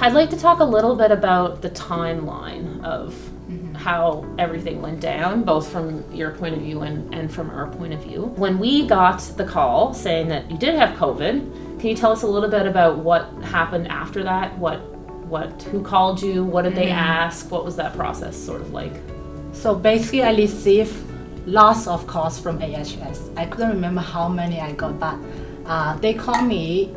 I'd like to talk a little bit about the timeline of how everything went down, both from your point of view and from our point of view. When we got the call saying that you did have COVID, can you tell us a little bit about what happened after that? Who called you? What did they ask? What was that process sort of like? So basically I received lots of calls from AHS. I couldn't remember how many I got, but they called me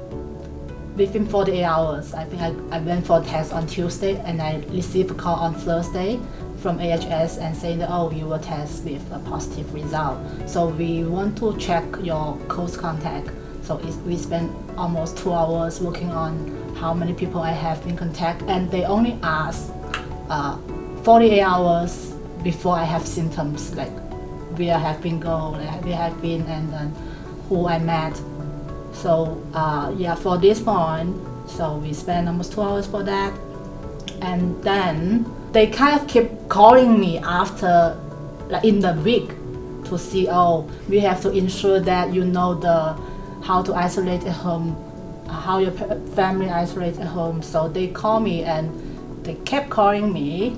within 48 hours. I think I went for a test on Tuesday and I received a call on Thursday from AHS and saying that, oh, you will test with a positive result. So we want to check your close contact. So we spent almost 2 hours looking on how many people I have in contact, and they only ask 48 hours before I have symptoms, like where I have been and then who I met. So for this point, so we spent almost 2 hours for that, and then they kind of keep calling me after, like in the week, to see, oh, we have to ensure that you know how to isolate at home, how your family isolates at home. So they call me and they kept calling me,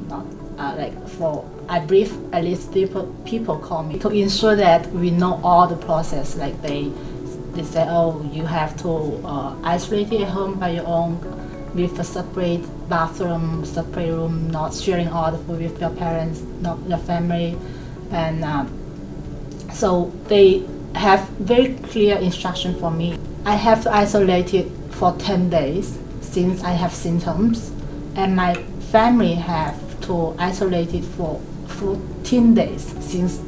I brief at least 3 people call me to ensure that we know all the process. Like they say, oh, you have to isolate at home by your own, with a separate bathroom, separate room, not sharing all the food with your parents, not your family. And so they have very clear instruction for me. I have to isolate it for 10 days since I have symptoms, and my family have to isolate it for 14 days since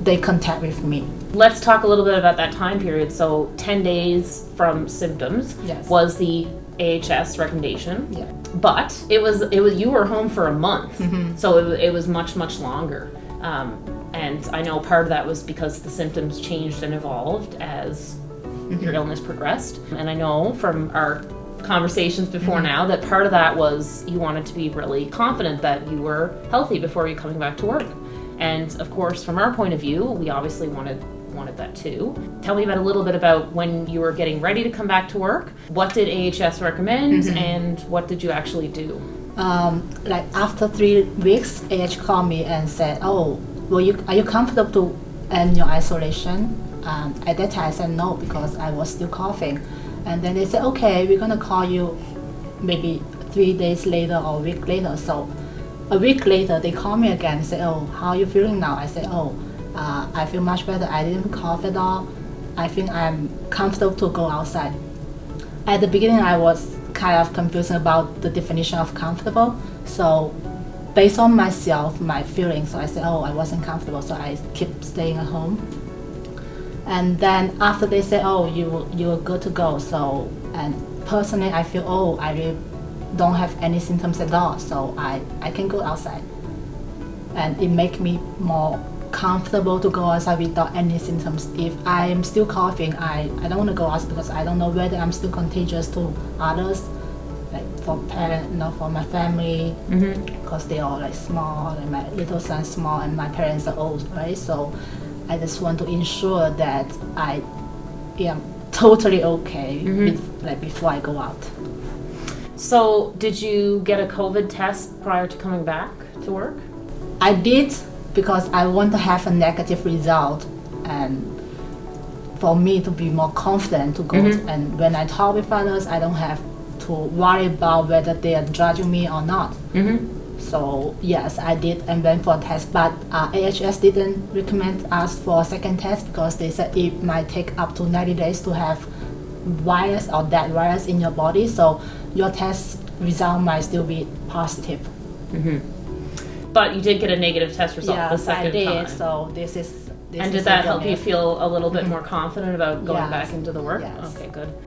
they contact with me. Let's talk a little bit about that time period. So 10 days from symptoms was the AHS recommendation. Yeah. But it was you were home for a month, so it was much longer. And I know part of that was because the symptoms changed and evolved as your illness progressed. And I know from our conversations before now that part of that was you wanted to be really confident that you were healthy before you coming back to work. And of course, from our point of view, we obviously wanted that too. Tell me about a little bit about when you were getting ready to come back to work. What did AHS recommend and what did you actually do? Like after 3 weeks, AH called me and said, oh, are you comfortable to end your isolation? At that time I said no, because I was still coughing. And then they said, okay, we're gonna call you maybe 3 days later or a week later. So a week later they called me again and said, oh, how are you feeling now? I said, oh, I feel much better. I didn't cough at all. I think I'm comfortable to go outside. At the beginning I was kind of confused about the definition of comfortable. So based on myself, my feelings, so I said, oh, I wasn't comfortable, so I kept staying at home. And then after they said, oh, you're good to go. So, and personally I feel, oh, I really don't have any symptoms at all, so I can go outside. And it makes me more comfortable to go outside without any symptoms. If I am still coughing, I don't want to go outside because I don't know whether I'm still contagious to others, like for parents, for my family, because they are like small, and my little son's small, and my parents are old, right? So I just want to ensure that I am totally okay before I go out. So did you get a COVID test prior to coming back to work? I did, because I want to have a negative result and for me to be more confident to go. And when I talk with others, I don't have to worry about whether they are judging me or not. So yes, I did and went for a test, but AHS didn't recommend us for a second test because they said it might take up to 90 days to have virus or that virus in your body, so your test result might still be positive. But you did get a negative test result the second time. I did, so this is and did that help you feel a little bit more confident about going back into the work? Yes. Okay, good.